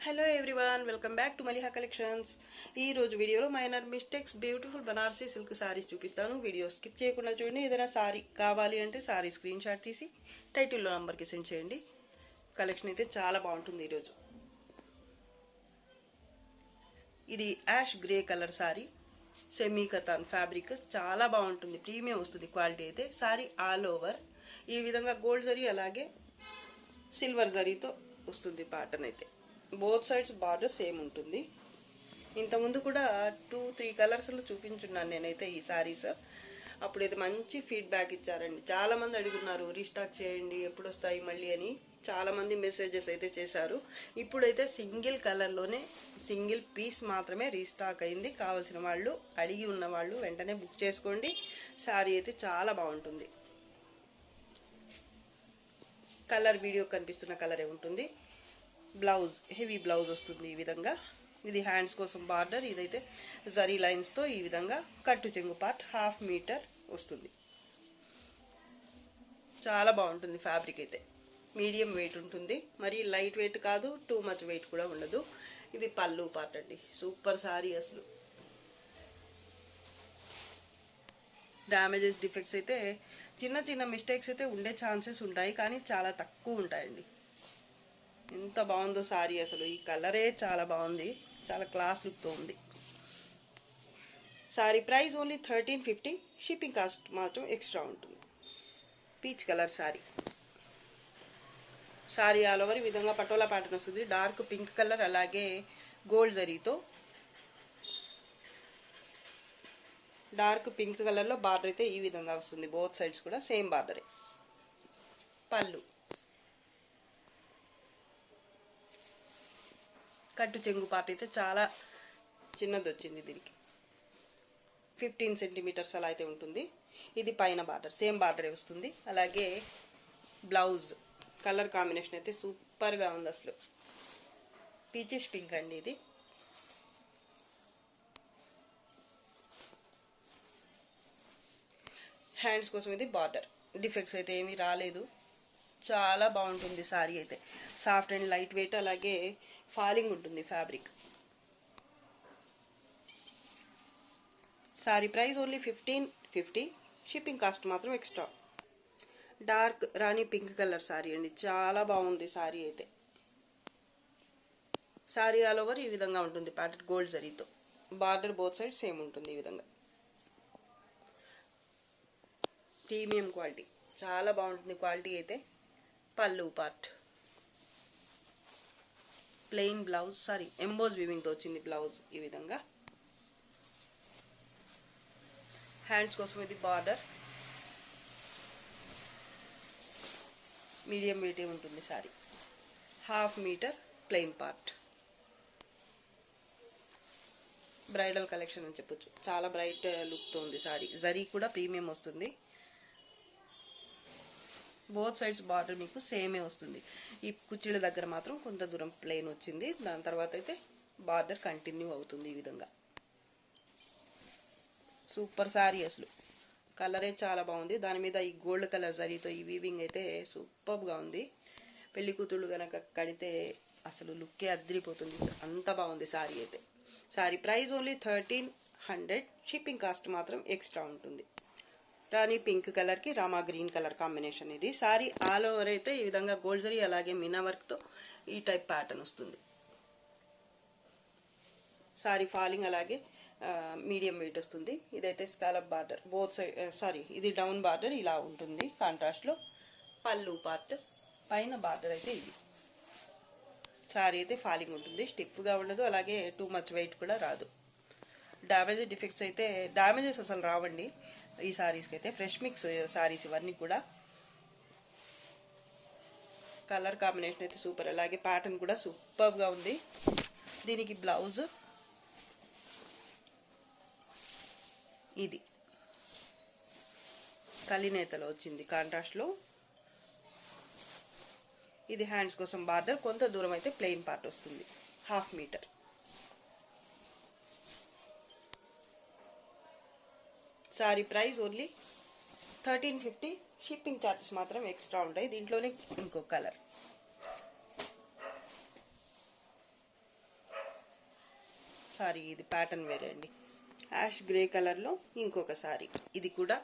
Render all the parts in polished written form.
Hello everyone, welcome back to Maliha collections. ఈ రోజు వీడియోలో minor mistakes beautiful Banarasi silk saris చూపిస్తాను. వీడియో స్కిప్ చేయకుండా చూడండి. ఏదైనా సారీ కావాలి అంటే సారీ స్క్రీన్ షాట్ తీసి టైటిల్లో నంబర్కి సెండ్ చేయండి. కలెక్షన్ అయితే చాలా బాగుంటుంది. ఈరోజు ఇది ash grey colour sari, semi katan fabric, చాలా బాగుంటుంది. ప్రీమియం వస్తుంది క్వాలిటీ అయితే. సారీ ఆల్ ఓవర్ ఈ విధంగా గోల్డ్ జరీ అలాగే సిల్వర్ జరీతో వస్తుంది. ప్యాటర్న్ అయితే బోత్ సైడ్స్ బార్డర్ సేమ్ ఉంటుంది. ఇంతకుముందు కూడా 2-3 కలర్స్లో చూపించున్నాను నేనైతే ఈ సారీస్. అప్పుడైతే మంచి ఫీడ్బ్యాక్ ఇచ్చారండి. చాలా మంది అడుగుతున్నారు రీస్టాక్ చేయండి, ఎప్పుడు వస్తాయి మళ్ళీ అని. చాలా మంది మెసేజెస్ అయితే చేశారు. ఇప్పుడైతే సింగిల్ కలర్లోనే సింగిల్ పీస్ మాత్రమే రీస్టాక్ అయింది. కావాల్సిన వాళ్ళు, అడిగి ఉన్న వాళ్ళు వెంటనే బుక్ చేసుకోండి. సారీ అయితే చాలా బాగుంటుంది. కలర్ వీడియో కనిపిస్తున్న కలరే ఉంటుంది. బ్లౌజ్ హెవీ బ్లౌజ్ వస్తుంది ఈ విధంగా. ఇది హ్యాండ్స్ కోసం బార్డర్. ఇదైతే జరీ లైన్స్తో ఈ విధంగా కట్టు చెంగు పార్ట్ 1/2 మీటర్ వస్తుంది. చాలా బాగుంటుంది. ఫ్యాబ్రిక్ అయితే మీడియం వెయిట్ ఉంటుంది, మరి లైట్ వెయిట్ కాదు, టూ మచ్ వెయిట్ కూడా ఉండదు. ఇది పళ్ళు పార్ట్ అండి. సూపర్ సారీ అసలు. డ్యామేజెస్ డిఫెక్ట్స్ అయితే చిన్న చిన్న మిస్టేక్స్ అయితే ఉండే ఛాన్సెస్ ఉంటాయి, కానీ చాలా తక్కువ ఉంటాయండి. ఎంత బాగుందో సారీ అసలు. ఈ కలరే చాలా బాగుంది, చాలా క్లాస్ లుక్తో ఉంది. Sorry price only 1350. Shipping cost మాత్రం ఎక్స్ట్రా ఉంటుంది. Peach colour sorry. Sorry all over ఈ విధంగా పటోలా ప్యాటర్న్ వస్తుంది. డార్క్ పింక్ కలర్ అలాగే గోల్డ్ జరీతో. డార్క్ పింక్ కలర్లో బార్డర్ అయితే ఈ విధంగా వస్తుంది. బోత్ సైడ్స్ కూడా సేమ్ బార్డరే. పళ్ళు కట్టు చెంగు పార్ట్ అయితే చాలా చిన్నది వచ్చింది. దీనికి 15 సెంటీమీటర్స్ అలా అయితే ఉంటుంది. ఇది పైన బార్డర్ సేమ్ బార్డరే వస్తుంది. అలాగే బ్లౌజ్ కలర్ కాంబినేషన్ అయితే సూపర్గా ఉంది అసలు. పీచెస్ పింక్ అండి ఇది. హ్యాండ్స్ కోసం ఇది బార్డర్. డిఫెక్ట్స్ అయితే ఏమీ రాలేదు. చాలా బాగుంటుంది సారీ అయితే. సాఫ్ట్ అండ్ లైట్ వెయిట్, అలాగే ఫాలింగ్ ఉంటుంది fabric. Sorry price only 1550. Shipping cost మాత్రం ఎక్స్ట్రా. డార్క్ రాణి పింక్ కలర్ సారీ అండి. చాలా బాగుంది సారీ అయితే. సారీ ఆల్ ఓవర్ ఈ విధంగా ఉంటుంది. ప్యాటర్న్ గోల్డ్ జరీతో. బార్డర్ బోత్ సైడ్ సేమ్ ఉంటుంది ఈ విధంగా. ప్రీమియం క్వాలిటీ, చాలా బాగుంటుంది క్వాలిటీ అయితే. పళ్ళు part plain blouse, sari emboss వీవింగ్తో వచ్చింది బ్లౌజ్ ఈ విధంగా. హ్యాండ్స్ కోసం ఇది బార్డర్. మీడియం వెయిట్ ఉంటుంది sari. 1/2 metre plain part. Bridal collection అని చెప్పొచ్చు. చాలా బ్రైట్ లుక్తో ఉంది సారీ. జరీ కూడా ప్రీమియం వస్తుంది. బోత్ సైడ్స్ బార్డర్ మీకు సేమే వస్తుంది. ఈ కుర్చీల దగ్గర మాత్రం కొంత దూరం ప్లెయిన్ వచ్చింది. దాని తర్వాత అయితే బార్డర్ కంటిన్యూ అవుతుంది ఈ విధంగా. సూపర్ సారీ అసలు. కలరే చాలా బాగుంది. దాని మీద ఈ గోల్డ్ కలర్ జరీతో ఈ వీవింగ్ అయితే సూపర్గా ఉంది. పెళ్లి కూతుళ్ళు కనుక కడితే అసలు లుక్కే అదిరిపోతుంది. అంత బాగుంది సారీ అయితే. Sorry price only 1300. Shipping cost మాత్రం ఎక్స్ట్రా ఉంటుంది. రాణి పింక్ కలర్ కి రామా గ్రీన్ కలర్ కాంబినేషన్ ఇది. సారీ ఆల్ ఓవర్ అయితే ఈ విధంగా గోల్డ్ జరీ అలాగే మీనా వర్క్ తో ఈ టైప్ ప్యాటర్న్ వస్తుంది. సారీ ఫాలింగ్ అలాగే మీడియం వెయిట్ వస్తుంది. ఇదైతే scallop border both side, sorry ఇది డౌన్ బార్డర్ ఇలా ఉంటుంది కాంట్రాస్ట్ లో. పళ్ళు పార్ట్ పైన బార్డర్ అయితే ఇది. సారీ అయితే ఫాలింగ్ ఉంటుంది, స్టిఫ్ గా ఉండదు, అలాగే టూ మచ్ వెయిట్ కూడా రాదు. డ్యామేజ్ డిఫెక్ట్స్ అయితే డ్యామేజెస్ అసలు రావండి ఈ సారీస్కి అయితే. ఫ్రెష్ మిక్స్ సారీస్ ఇవన్నీ కూడా. కలర్ కాంబినేషన్ అయితే సూపర్, అలాగే ప్యాటర్న్ కూడా సూపర్గా ఉంది. దీనికి బ్లౌజ్ ఇది కలినేతలో వచ్చింది కాంట్రాస్ట్లో. ఇది హ్యాండ్స్ కోసం బార్డర్. కొంత దూరం అయితే ప్లెయిన్ పార్ట్ వస్తుంది. 1/2 metre. Sari price only 1350. Shipping charges మాత్రం ఎక్స్ట్రా ఉంటాయి. దీంట్లోనే ఇంకో కలర్ సారీ ఇది ప్యాటర్న్ వేరే అండి. యాష్ గ్రే కలర్లో ఇంకొక సారీ. ఇది కూడా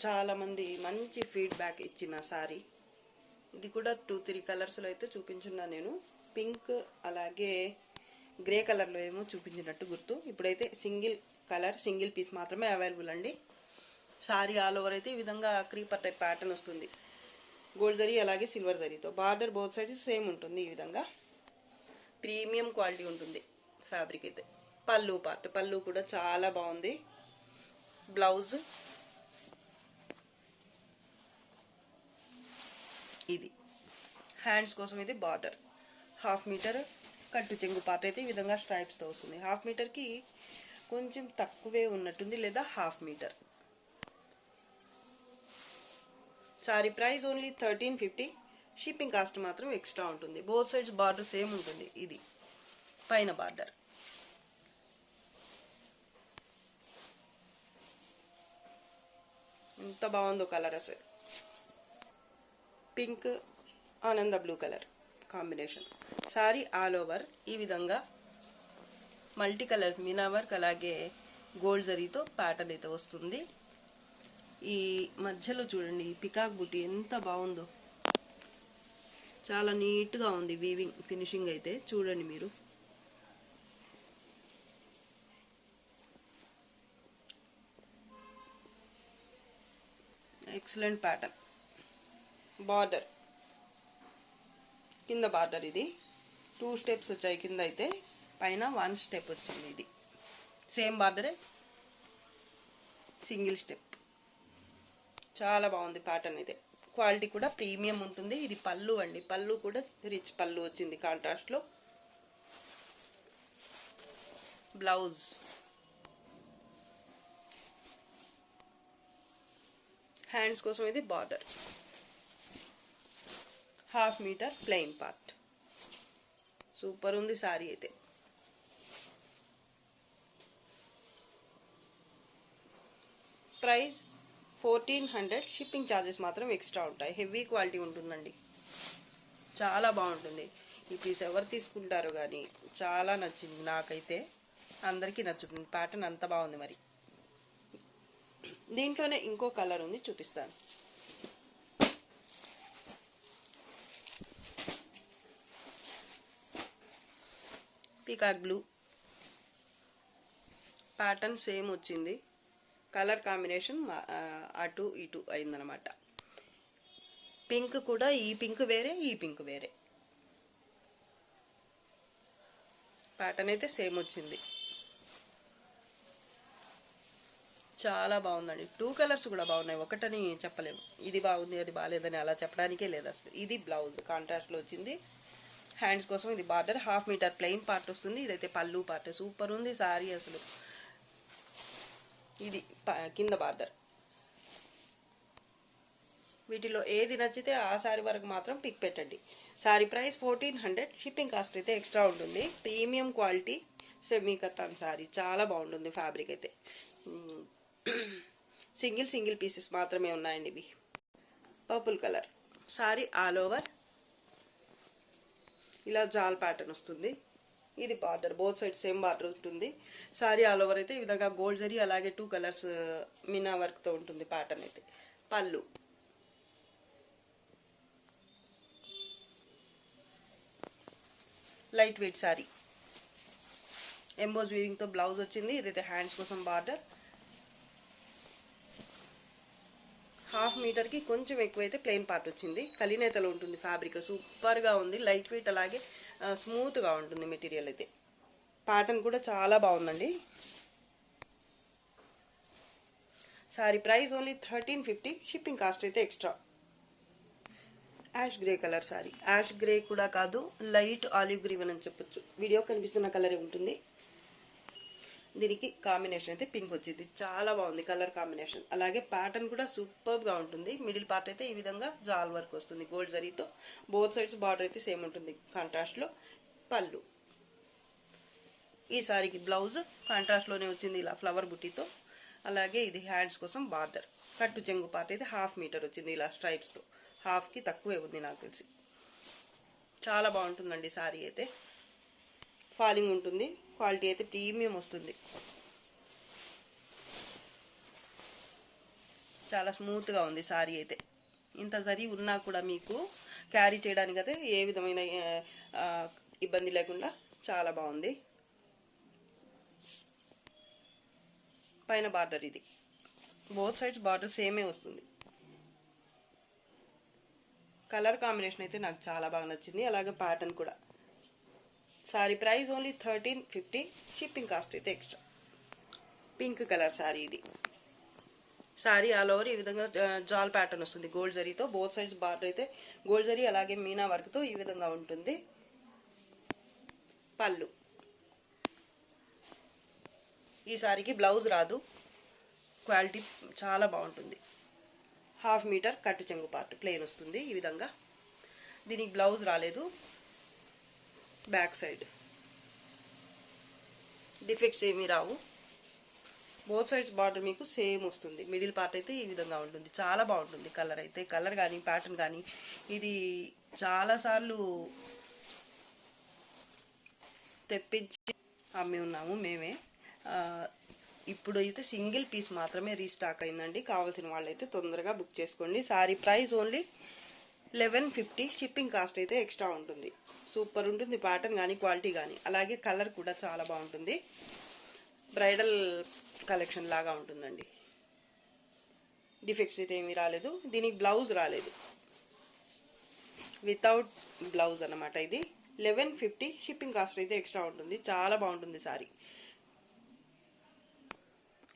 చాలామంది మంచి ఫీడ్బ్యాక్ ఇచ్చిన సారీ. ఇది కూడా 2-3 కలర్స్లో అయితే చూపించున్నా నేను. పింక్ అలాగే గ్రే కలర్లో ఏమో చూపించినట్టు గుర్తు. ఇప్పుడైతే సింగిల్ కలర్ సింగిల్ పీస్ మాత్రమే అవైలబుల్ అండి. సారీ ఆల్ ఓవర్ అయితే ఈ విధంగా క్రీపర్ టైప్ ప్యాటర్న్ వస్తుంది. గోల్డ్ జరీ అలాగే సిల్వర్ జరీతో. బార్డర్ బోత్ సైడ్స్ సేమ్ ఉంటుంది. ఈ విధంగా ప్రీమియం క్వాలిటీ ఉంటుంది ఫ్యాబ్రిక్ అయితే. పళ్ళు పార్ట్, పళ్ళు కూడా చాలా బాగుంది. బ్లౌజ్ ఇది. హ్యాండ్స్ కోసం ఇది బార్డర్ 1/2 మీటర్. కట్టు చెంగు పార్ట్ అయితే ఈ విధంగా స్ట్రైప్స్తో వస్తుంది. 1/2 మీటర్కి కొంచెం తక్కువే ఉన్నట్టుంది, లేదా 1/2 metre. Sari price only 1350. Shipping cost మాత్రం ఎక్స్ట్రా ఉంటుంది. బోత్ సైడ్స్ బార్డర్ సేమ్ ఉంటుంది. ఇది పైన బార్డర్. ఎంత బాగుందో కలర్ అసలు. పింక్ ఆనంద blue colour combination. Sorry all over ఈ విధంగా మల్టీ కలర్ మీనా వర్క్ అలాగే గోల్డ్ జరీతో ప్యాటర్న్ అయితే వస్తుంది. ఈ మధ్యలో చూడండి పికాక్ బుటీ ఎంత బాగుందో, చాలా నీట్గా ఉంది వీవింగ్ ఫినిషింగ్ అయితే. చూడండి మీరు. Excellent pattern. బార్డర్ కింద బార్డర్ ఇది 2 స్టెప్స్ వచ్చాయి. కింద అయితే పైన 1 స్టెప్ వచ్చింది. ఇది సేమ్ బార్డరే, సింగిల్ స్టెప్. చాలా బాగుంది ప్యాటర్న్ అయితే. క్వాలిటీ కూడా ప్రీమియం ఉంటుంది. ఇది పళ్ళు అండి. పళ్ళు కూడా రిచ్ పళ్ళు వచ్చింది కాంట్రాస్ట్లో. బ్లౌజ్ హ్యాండ్స్ కోసం ఇది border. 1/2 metre plain part. Super ఉంది సారీ అయితే. ప్రైస్ 1400. షిప్పింగ్ ఛార్జెస్ మాత్రం ఎక్స్ట్రా ఉంటాయి. హెవీ క్వాలిటీ ఉంటుందండి. చాలా బాగుంటుంది. ఈ పీస్ ఎవరు తీసుకుంటారో కానీ చాలా నచ్చింది నాకైతే. అందరికీ నచ్చుతుంది. ప్యాటర్న్ అంత బాగుంది. మరి దీంట్లోనే ఇంకో కలర్ ఉంది, చూపిస్తాను. పీకాక్ బ్లూ ప్యాటర్న్ సేమ్ వచ్చింది. కలర్ కాంబినేషన్ అటు ఇటు అయిందనమాట. పింక్ కూడా ఈ పింక్ వేరే, ఈ పింక్ వేరే. ప్యాటర్న్ అయితే సేమ్ వచ్చింది. చాలా బాగుందండి. 2 కలర్స్ కూడా బాగున్నాయి. ఒకటని చెప్పలేము. ఇది బాగుంది అది బాగాలేదని అలా చెప్పడానికే లేదు అసలు. ఇది బ్లౌజ్ కాంట్రాస్ట్లో వచ్చింది. హ్యాండ్స్ కోసం ఇది బార్డర్. 1/2 మీటర్ ప్లెయిన్ పార్ట్ వస్తుంది. ఇదైతే పళ్ళు పార్ట్. సూపర్ ఉంది సారీ అసలు. ఇది కింద బార్డర్. వీటిలో ఏది నచ్చితే ఆ సారీ వరకు మాత్రం పిక్ పెట్టండి. సారీ ప్రైస్ 1400. షిప్పింగ్ కాస్ట్ అయితే ఎక్స్ట్రా ఉంటుంది. Premium quality semi cotton sari. చాలా బాగుంటుంది ఫ్యాబ్రిక్ అయితే. సింగిల్ పీసెస్ మాత్రమే ఉన్నాయండి ఇవి. Purple colour sari all over ఇలా జాల్ ప్యాటర్న్ వస్తుంది. ఇది border. Both side same border ఉంటుంది. సారీ ఆల్ ఓవర్ అయితే ఈ విధంగా గోల్డ్ జరీ అలాగే 2 కలర్స్ మీనా వర్క్తో ఉంటుంది ప్యాటర్న్ అయితే. పళ్ళు లైట్ వెయిట్ సారీ. ఎంబోజ్ వీవింగ్తో బ్లౌజ్ వచ్చింది. ఇదైతే హ్యాండ్స్ కోసం బార్డర్. 1/2 మీటర్కి కొంచెం ఎక్కువైతే ప్లెయిన్ పార్ట్ వచ్చింది. కలినేతలో ఉంటుంది ఫ్యాబ్రిక్. సూపర్గా ఉంది. లైట్ వెయిట్ అలాగే స్మూత్గా ఉంటుంది మెటీరియల్ అయితే. ప్యాటర్న్ కూడా చాలా బాగుందండి. Sari price only 1350. Shipping cost అయితే extra. Ash grey colour sari. Ash grey కూడా కాదు, లైట్ ఆలివ్ గ్రీన్ అని చెప్పొచ్చు. వీడియో కనిపిస్తున్న కలరే ఉంటుంది. దీనికి కాంబినేషన్ అయితే పింక్ వచ్చింది. చాలా బాగుంది కలర్ కాంబినేషన్. అలాగే ప్యాటర్న్ కూడా సూపర్గా ఉంటుంది. మిడిల్ పార్ట్ అయితే ఈ విధంగా జాల్ వర్క్ వస్తుంది గోల్డ్ జరీతో. బోత్ సైడ్స్ బార్డర్ అయితే సేమ్ ఉంటుంది కాంట్రాస్ట్లో. పళ్ళు ఈ సారీకి బ్లౌజ్ కాంట్రాస్ట్లోనే వచ్చింది ఇలా ఫ్లవర్ బుట్టీతో. అలాగే ఇది హ్యాండ్స్ కోసం బార్డర్. కట్టు చెంగు పార్ట్ అయితే 1/2 మీటర్ వచ్చింది ఇలా స్ట్రైప్స్తో. 1/2కి తక్కువే ఉంది నాకు తెలిసి. చాలా బాగుంటుందండి సారీ అయితే. ఫాలింగ్ ఉంటుంది. క్వాలిటీ అయితే ప్రీమియం వస్తుంది. చాలా స్మూత్గా ఉంది సారీ అయితే. ఇంత జరీ ఉన్నా కూడా మీకు క్యారీ చేయడానికి అయితే ఏ విధమైన ఇబ్బంది లేకుండా చాలా బాగుంది. పైన బార్డర్ ఇది బోత్ సైడ్స్ బార్డర్ సేమే వస్తుంది. కలర్ కాంబినేషన్ అయితే నాకు చాలా బాగా నచ్చింది. అలాగే ప్యాటర్న్ కూడా. Sorry price only 1350. Shipping cost అయితే ఎక్స్ట్రా. పింక్ కలర్ సారీ ఇది. సారీ ఆల్ ఓవర్ ఈ విధంగా జాల్ ప్యాటర్న్ వస్తుంది గోల్డ్ జరీతో. బోత్ సైడ్స్ బార్డర్ అయితే గోల్డ్ జరీ అలాగే మీనా వర్క్తో ఈ విధంగా ఉంటుంది. పళ్ళు. ఈ సారీకి బ్లౌజ్ రాదు. క్వాలిటీ చాలా బాగుంటుంది. 1/2 మీటర్ కట్టు చెంగు పార్ట్ ప్లెయిన్ వస్తుంది ఈ విధంగా. దీనికి బ్లౌజ్ రాలేదు. బ్యాక్ సైడ్ డిఫెక్ట్స్ ఏమీ రావు. బోత్ సైడ్స్ బార్డర్ మీకు సేమ్ వస్తుంది. మిడిల్ పార్ట్ అయితే ఈ విధంగా ఉంటుంది. చాలా బాగుంటుంది కలర్ అయితే. కలర్ కానీ ప్యాటర్న్ కానీ ఇది చాలాసార్లు తెప్పించి అమ్మి ఉన్నాము మేమే. ఇప్పుడు అయితే సింగిల్ పీస్ మాత్రమే రీస్టాక్ అయిందండి. కావాల్సిన వాళ్ళైతే తొందరగా బుక్ చేసుకోండి. Sorry price only 1150. Shipping cost అయితే ఎక్స్ట్రా ఉంటుంది. సూపర్ ఉంటుంది ప్యాటర్న్ కానీ క్వాలిటీ కానీ. అలాగే కలర్ కూడా చాలా బాగుంటుంది. బ్రైడల్ కలెక్షన్ లాగా ఉంటుందండి. డిఫెక్ట్స్ అయితే ఏమీ రాలేదు. దీనికి బ్లౌజ్ రాలేదు. వితౌట్ బ్లౌజ్ అన్నమాట ఇది. 1150. షిప్పింగ్ కాస్ట్ అయితే ఎక్స్ట్రా ఉంటుంది. చాలా బాగుంటుంది sorry.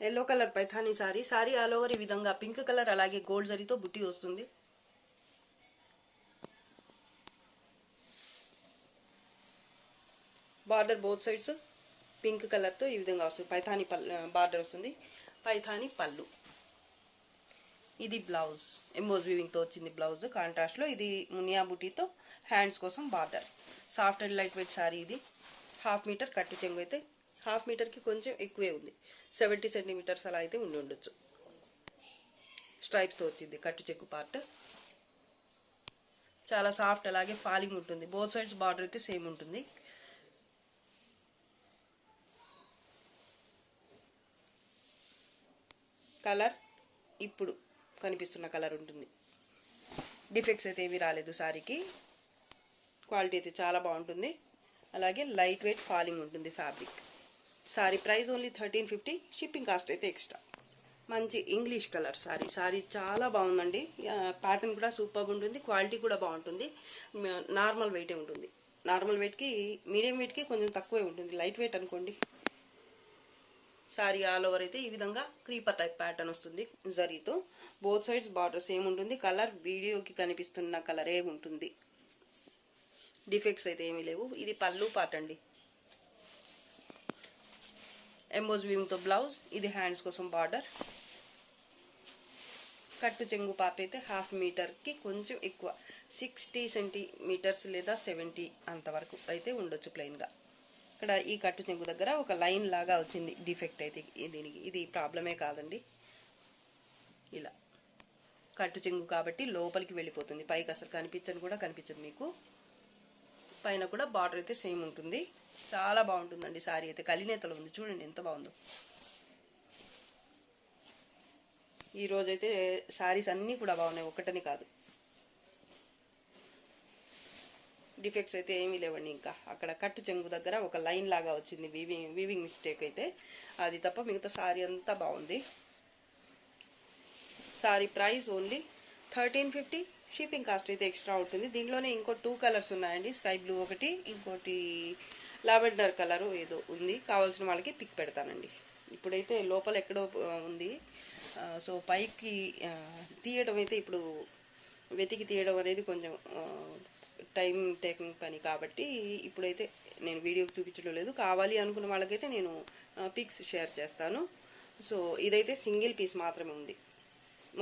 Yellow colour Paithani sorry. Sorry all over ఈ విధంగా పింక్ కలర్ అలాగే గోల్డ్ జరీతో బుట్టి వస్తుంది. బార్డర్ బోత్ సైడ్స్ పింక్ కలర్తో ఈ విధంగా వస్తుంది. పైథానీ బార్డర్ వస్తుంది. పైథానీ పళ్ళు. ఇది బ్లౌజ్ ఎంబోజ్ వీవింగ్తో వచ్చింది బ్లౌజ్ కాంట్రాస్ట్లో. ఇది మునియా బుటీతో హ్యాండ్స్ కోసం border. Soft and light weight sorry ఇది. 1/2 మీటర్ కట్టు చెంగు అయితే 1/2 మీటర్కి కొంచెం ఎక్కువే ఉంది. 70 సెంటీమీటర్స్ అలా అయితే ఉండి ఉండొచ్చు. స్ట్రైప్స్తో వచ్చింది కట్టు చెక్కు పార్ట్. చాలా సాఫ్ట్ అలాగే ఫాలింగ్ ఉంటుంది. బోత్ సైడ్స్ బార్డర్ అయితే సేమ్ ఉంటుంది. కలర్ ఇప్పుడు కనిపిస్తున్న కలర్ ఉంటుంది. డిఫెక్ట్స్ అయితే ఏవి రాలేదు సారీకి. క్వాలిటీ అయితే చాలా బాగుంటుంది. అలాగే లైట్ వెయిట్ ఫాలింగ్ ఉంటుంది fabric. Sorry price only 1350. Shipping cost అయితే ఎక్స్ట్రా. మంచి ఇంగ్లీష్ కలర్ సారీ. సారీ చాలా బాగుందండి. ప్యాటర్న్ కూడా సూపర్ ఉంటుంది. క్వాలిటీ కూడా బాగుంటుంది. నార్మల్ వెయిటే ఉంటుంది. నార్మల్ వెయిట్కి మీడియం వెయిట్కి కొంచెం తక్కువే ఉంటుంది. లైట్ వెయిట్ అనుకోండి. సారీ ఆల్ ఓవర్ అయితే ఈ విధంగా క్రీపర్ టైప్ ప్యాటర్న్ వస్తుంది జరీతో. బోత్ సైడ్స్ బార్డర్ సేమ్ ఉంటుంది. కలర్ వీడియోకి కనిపిస్తున్న కలరే ఉంటుంది. డిఫెక్ట్స్ అయితే ఏమీ లేవు. ఇది పళ్ళు పార్ట్ అండి. ఎంబోజ్ వీవింగ్తో బ్లౌజ్. ఇది హ్యాండ్స్ కోసం బార్డర్. కట్టు చెంగు పార్ట్ అయితే 1/2 మీటర్కి కొంచెం ఎక్కువ 60 సెంటీమీటర్స్ లేదా 70 అంతవరకు అయితే ఉండొచ్చు ప్లెయిన్గా. ఇక్కడ ఈ కట్టు చెంగు దగ్గర ఒక లైన్ లాగా వచ్చింది డిఫెక్ట్ అయితే. దీనికి ఇది ప్రాబ్లమే కాదండి. ఇలా కట్టు చెంగు కాబట్టి లోపలికి వెళ్ళిపోతుంది. పైకి అసలు కనిపించదు మీకు. పైన కూడా బార్డర్ అయితే సేమ్ ఉంటుంది. చాలా బాగుంటుందండి సారీ అయితే. కలినేతలో ఉంది చూడండి ఎంత బాగుందో. ఈ రోజైతే సారీస్ అన్నీ కూడా బాగున్నాయి, ఒకటని కాదు. డిఫెక్ట్స్ అయితే ఏమీ లేవండి. ఇంకా అక్కడ కట్టు చెంగు దగ్గర ఒక లైన్ లాగా వచ్చింది వీవింగ్ మిస్టేక్ అయితే. అది తప్ప మిగతా సారీ అంతా బాగుంది. Sorry price only 1350. Shipping cost అయితే ఎక్స్ట్రా అవుతుంది. దీంట్లోనే ఇంకో 2 కలర్స్ ఉన్నాయండి. స్కై బ్లూ ఒకటి, ఇంకోటి లావెండర్ కలర్ ఏదో ఉంది. కావాల్సిన వాళ్ళకి పిక్ పెడతానండి. ఇప్పుడైతే లోపల ఎక్కడో ఉంది. సో పైకి తీయడం అయితే ఇప్పుడు వెతికి తీయడం అనేది కొంచెం టైం టేకింగ్ పని కాబట్టి ఇప్పుడైతే నేను వీడియోకి చూపించడం లేదు. కావాలి అనుకున్న వాళ్ళకైతే నేను పిక్స్ షేర్ చేస్తాను. సో ఇదైతే సింగిల్ పీస్ మాత్రమే ఉంది.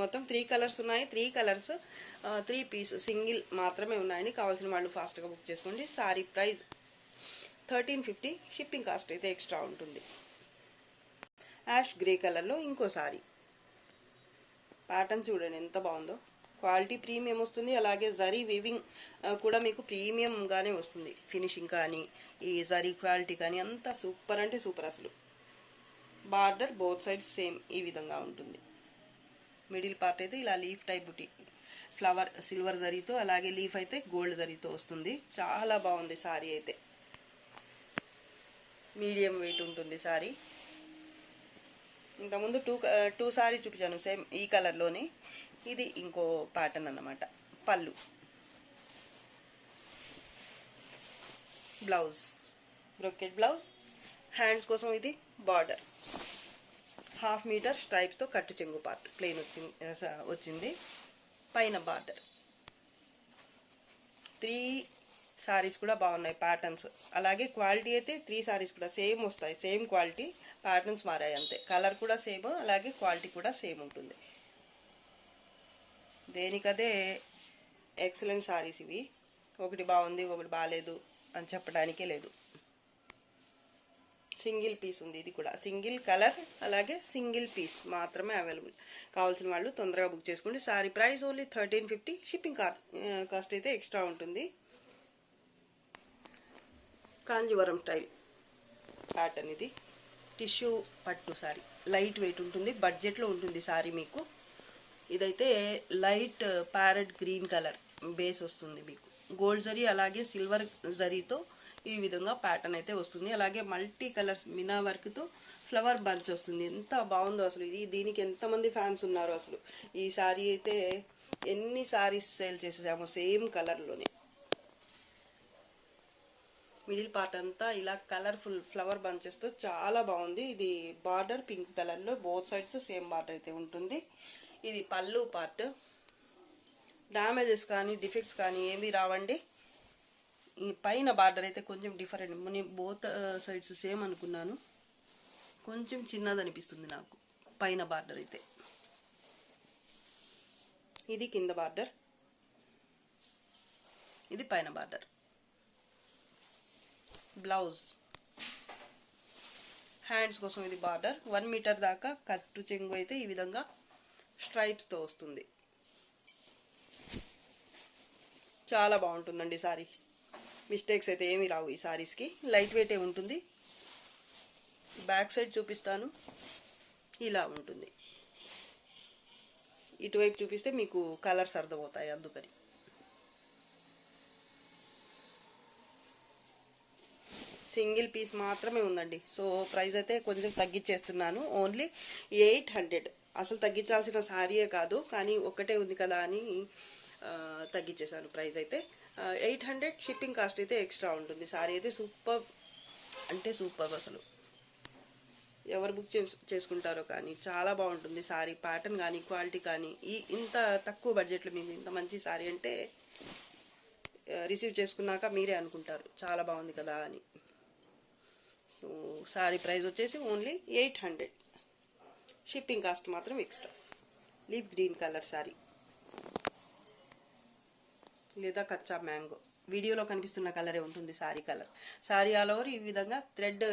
మొత్తం 3 కలర్స్ ఉన్నాయి. 3 కలర్స్ 3 పీస్ సింగిల్ మాత్రమే ఉన్నాయని. కావాల్సిన వాళ్ళు ఫాస్ట్గా బుక్ చేసుకోండి. Sorry price 1350. షిప్పింగ్ కాస్ట్ అయితే ఎక్స్ట్రా ఉంటుంది. యాష్ గ్రే కలర్లో ఇంకో సారీ. ప్యాటర్న్ చూడండి ఎంత బాగుందో. క్వాలిటీ ప్రీమియం వస్తుంది. అలాగే జరీ వీవింగ్ కూడా మీకు ప్రీమియంగానే వస్తుంది. ఫినిషింగ్ కానీ ఈ జరీ క్వాలిటీ కానీ అంతా సూపర్ అంటే సూపర్ అసలు. బార్డర్ బోత్ సైడ్స్ సేమ్ ఈ విధంగా ఉంటుంది. మిడిల్ పార్ట్ అయితే ఇలా లీఫ్ టైప్ బుటీ ఫ్లవర్ సిల్వర్ జరీతో, అలాగే లీఫ్ అయితే గోల్డ్ జరీతో వస్తుంది. చాలా బాగుంది సారీ అయితే. మీడియం వెయిట్ ఉంటుంది సారీ. ఇంతకుముందు టూ సారీ చూపించాను సేమ్ ఈ కలర్లోనే. ఇది ఇంకో ప్యాటర్న్ అన్నమాట. పళ్ళు, బ్లౌజ్ బ్రొకెట్ బ్లౌజ్. హ్యాండ్స్ కోసం ఇది బార్డర్ 1/2 మీటర్ స్ట్రైప్స్తో కట్టు చెంగు పార్ట్ ప్లెయిన్ వచ్చింది. పైన బార్డర్. 3 సారీస్ కూడా బాగున్నాయి ప్యాటర్న్స్. అలాగే క్వాలిటీ అయితే 3 సారీస్ కూడా సేమ్ వస్తాయి. సేమ్ క్వాలిటీ, ప్యాటర్న్స్ మారాయి అంతే. కలర్ కూడా సేమ్, అలాగే క్వాలిటీ కూడా సేమ్ ఉంటుంది. దేనికదే ఎక్సలెంట్ సారీస్ ఇవి. ఒకటి బాగుంది ఒకటి బాగాలేదు అని చెప్పడానికే లేదు. సింగిల్ పీస్ ఉంది. ఇది కూడా సింగిల్ కలర్, అలాగే సింగిల్ పీస్ మాత్రమే అవైలబుల్. కావాల్సిన వాళ్ళు తొందరగా బుక్ చేసుకోండి. Sorry price only 1350. Shipping cost అయితే ఎక్స్ట్రా ఉంటుంది. కాంజీవరం స్టైల్ ప్యాటర్న్ ఇది. టిష్యూ పట్టు సారీ, లైట్ వెయిట్ ఉంటుంది, బడ్జెట్లో ఉంటుంది సారీ మీకు. ఇదైతే light parrot green colour base వస్తుంది మీకు. గోల్డ్ జరీ అలాగే సిల్వర్ జరీతో ఈ విధంగా ప్యాటర్న్ అయితే వస్తుంది. అలాగే మల్టీ కలర్స్ మినా వర్క్తో ఫ్లవర్ బంచ్ వస్తుంది. ఎంత బాగుందో అసలు. దీనికి ఎంతమంది ఫ్యాన్స్ ఉన్నారు అసలు. ఈ సారీ అయితే ఎన్ని సారీస్ సేల్ చేసేసాము సేమ్ కలర్లోనే. మిడిల్ పార్ట్ అంతా ఇలా కలర్ఫుల్ ఫ్లవర్ బంచెస్తో చాలా బాగుంది. ఇది బార్డర్ పింక్ కలర్లో, బోత్ సైడ్స్ సేమ్ బార్డర్ అయితే ఉంటుంది. ఇది పళ్ళు పార్ట్. డ్యామేజెస్ కానీ డిఫెక్ట్స్ కానీ ఏమీ రావండి. ఈ పైన బార్డర్ అయితే కొంచెం డిఫరెంట్. నేను బోత్ సైడ్స్ సేమ్ అనుకున్నాను, కొంచెం చిన్నది అనిపిస్తుంది నాకు పైన బార్డర్ అయితే. ఇది కింద బార్డర్, ఇది పైన బార్డర్. బ్లౌజ్, హ్యాండ్స్ కోసం ఇది బార్డర్. 1 మీటర్ దాకా కట్టు చెంగు అయితే ఈ విధంగా స్ట్రైప్స్తో వస్తుంది. చాలా బాగుంటుందండి సారీ. మిస్టేక్స్ అయితే ఏమీ రావు ఈ సారీస్కి. లైట్ వెయిటే ఉంటుంది. బ్యాక్ సైడ్ చూపిస్తాను. ఇలా ఉంటుంది. ఇటువైపు చూపిస్తే మీకు కలర్స్ అర్థమవుతాయి, అందుకని. సింగిల్ పీస్ మాత్రమే ఉందండి. సో ప్రైస్ అయితే కొంచెం తగ్గించేస్తున్నాను. ఓన్లీ 800. అసలు తగ్గించాల్సిన సారీయే కాదు, కానీ ఒక్కటే ఉంది కదా అని తగ్గించేసాను ప్రైస్ అయితే. 800. షిప్పింగ్ కాస్ట్ అయితే ఎక్స్ట్రా ఉంటుంది. సారీ అయితే సూపర్ అంటే సూపర్ అసలు. ఎవరు బుక్ చేసుకుంటారో కానీ చాలా బాగుంటుంది సారీ. ప్యాటర్న్ కానీ క్వాలిటీ కానీ ఇంత తక్కువ బడ్జెట్లో మీకు ఇంత మంచి సారీ అంటే రిసీవ్ చేసుకున్నాక మీరే అనుకుంటారు చాలా బాగుంది కదా అని. సో సారీ ప్రైస్ వచ్చేసి ఓన్లీ 800. షిప్పింగ్ కాస్ట్ మాత్రం extra. Leaf green colour sorry లేదా కచ్చా మ్యాంగో, వీడియోలో కనిపిస్తున్న కలరే ఉంటుంది sorry colour. Sari all over ఈ విధంగా థ్రెడ్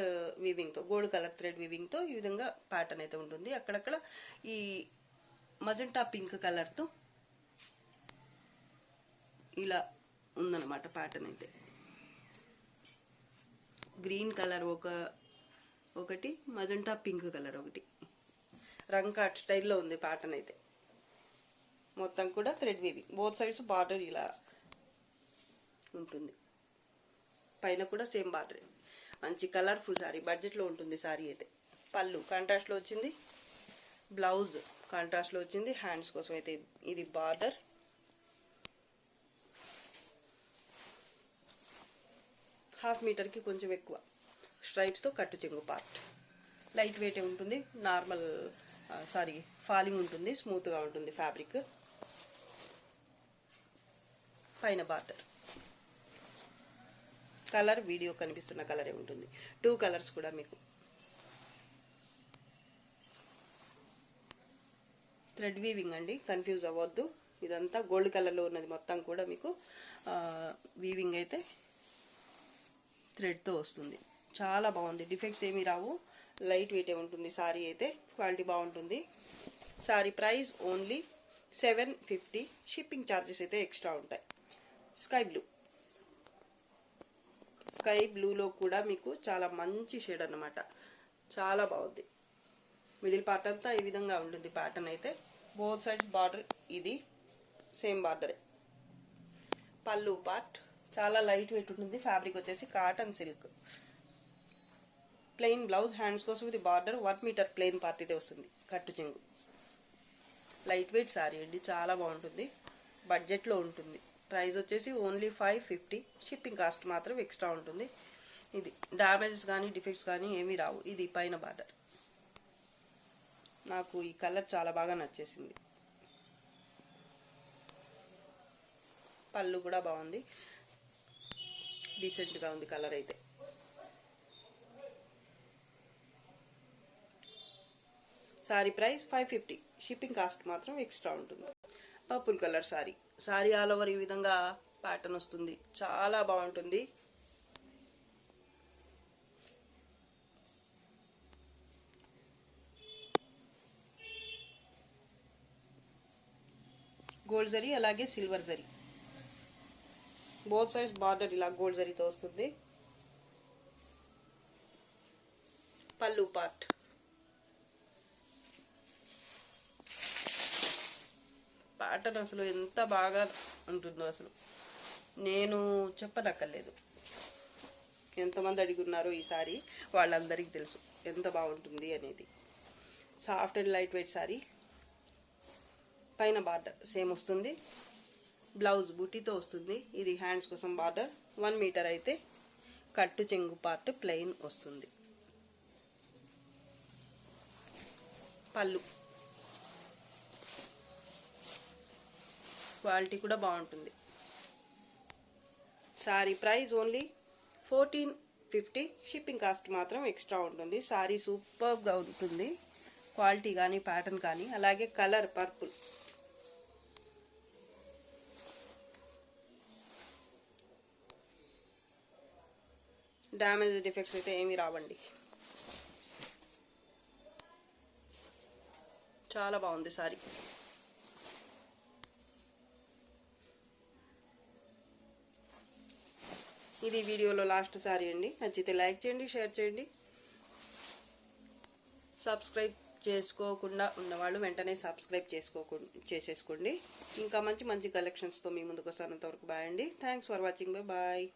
వీవింగ్తో, గోల్డ్ కలర్ థ్రెడ్ వీవింగ్తో ఈ విధంగా ప్యాటర్న్ అయితే ఉంటుంది. అక్కడక్కడ ఈ మజెంటా పింక్ కలర్తో ఇలా ఉందన్నమాట ప్యాటర్న్ అయితే. గ్రీన్ కలర్ ఒకటి, మజెంటా పింక్ కలర్ ఒకటి, రంకాట్ స్టైల్లో ఉంది ప్యాటర్న్ అయితే. మొత్తం కూడా thread weaving, both sides border ఇలా ఉంటుంది. పైన కూడా సేమ్ బార్డర్. మంచి కలర్ఫుల్ సారీ, బడ్జెట్లో ఉంటుంది సారీ అయితే. పళ్ళు కాంట్రాస్ట్లో వచ్చింది, బ్లౌజ్ కాంట్రాస్ట్లో వచ్చింది. హ్యాండ్స్ కోసం అయితే ఇది బార్డర్. హాఫ్ మీటర్కి కొంచెం ఎక్కువ స్ట్రైప్స్తో కట్టు చెంగు పార్ట్. లైట్ వెయిటే ఉంటుంది. నార్మల్ ఫాలింగ్ ఉంటుంది, స్మూత్గా ఉంటుంది ఫ్యాబ్రిక్. పైన బార్డర్. కలర్ వీడియో కనిపిస్తున్న కలరే ఉంటుంది. 2 కలర్స్ కూడా మీకు. థ్రెడ్ వీవింగ్ అండి, కన్ఫ్యూజ్ అవ్వద్దు. ఇదంతా గోల్డ్ కలర్లో ఉన్నది మొత్తం కూడా మీకు వీవింగ్ అయితే థ్రెడ్తో వస్తుంది. చాలా బాగుంది, డిఫెక్ట్స్ ఏమీ రావు. లైట్ వెయిటే ఉంటుంది సారీ అయితే, క్వాలిటీ బాగుంటుంది. Sorry price only 750. Shipping charges అయితే ఎక్స్ట్రా ఉంటాయి. స్కై బ్లూలో కూడా మీకు చాలా మంచి షేడ్ అన్నమాట. చాలా బాగుంది. మిడిల్ పార్ట్ అంతా ఈ విధంగా ఉంటుంది ప్యాటర్న్ అయితే. బోత్ సైడ్స్ బార్డర్ ఇది సేమ్ బార్డరే. పళ్ళు పార్ట్ చాలా లైట్ వెయిట్ ఉంటుంది. ఫ్యాబ్రిక్ వచ్చేసి cotton silk. Plain blouse, hands కోసం ఇది బార్డర్. 1 మీటర్ ప్లెయిన్ పార్ట్ ఇదే వస్తుంది. కట్టు చెంగు. లైట్ వెయిట్ సారీ అండి, చాలా బాగుంటుంది. బడ్జెట్లో ఉంటుంది. ప్రైస్ వచ్చేసి ఓన్లీ 550. షిప్పింగ్ కాస్ట్ మాత్రం ఎక్స్ట్రా ఉంటుంది. ఇది డ్యామేజెస్ కానీ డిఫెక్ట్స్ కానీ ఏమీ రావు. ఇది పైన బార్డర్. నాకు ఈ కలర్ చాలా బాగా నచ్చేసింది. పళ్ళు కూడా బాగుంది, డీసెంట్గా ఉంది కలర్ అయితే. Sorry price 550. షిప్పింగ్ కాస్ట్ మాత్రం ఎక్స్ట్రా ఉంటుంది. Purple colour sorry. Sorry all over ఈ విధంగా ప్యాటర్న్ వస్తుంది. చాలా బాగుంటుంది. గోల్డ్ జరీ అలాగే silver zari. Both sides border ఇలా గోల్డ్ జరీతో వస్తుంది. పళ్ళు పార్ట్. ప్యాటర్న్ అసలు ఎంత బాగా ఉంటుందో అసలు నేను చెప్పనక్కర్లేదు. ఎంతమంది అడిగున్నారో ఈసారి వాళ్ళందరికీ తెలుసు ఎంత బాగుంటుంది అనేది. Soft and light weight sorry. పైన బార్డర్ సేమ్ వస్తుంది. బ్లౌజ్ బూటీతో వస్తుంది. ఇది హ్యాండ్స్ కోసం బార్డర్. 1 మీటర్ అయితే కట్టు చెంగు పార్ట్ ప్లెయిన్ వస్తుంది. పళ్ళు క్వాలిటీ కూడా బాగుంటుంది. Sorry price only 1450. Shipping cost మాత్రం ఎక్స్ట్రా ఉంటుంది. సారీ సూపర్గా ఉంటుంది, క్వాలిటీ కానీ ప్యాటర్న్ కానీ. అలాగే కలర్ పర్పుల్. డ్యామేజ్ డిఫెక్ట్స్ అయితే ఏమీ రావండి. చాలా బాగుంది సారీ. ఇది వీడియోలో లాస్ట్ సారీ అండి. నచ్చితే లైక్ చేయండి, షేర్ చేయండి. సబ్స్క్రైబ్ చేసుకోకుండా ఉన్నవాళ్ళు వెంటనే సబ్స్క్రైబ్ చేసేసుకోండి. ఇంకా మంచి మంచి కలెక్షన్స్తో మీ ముందుకు వస్తాను. అంతవరకు బాయ్ అండి. Thanks for watching. బాయ్.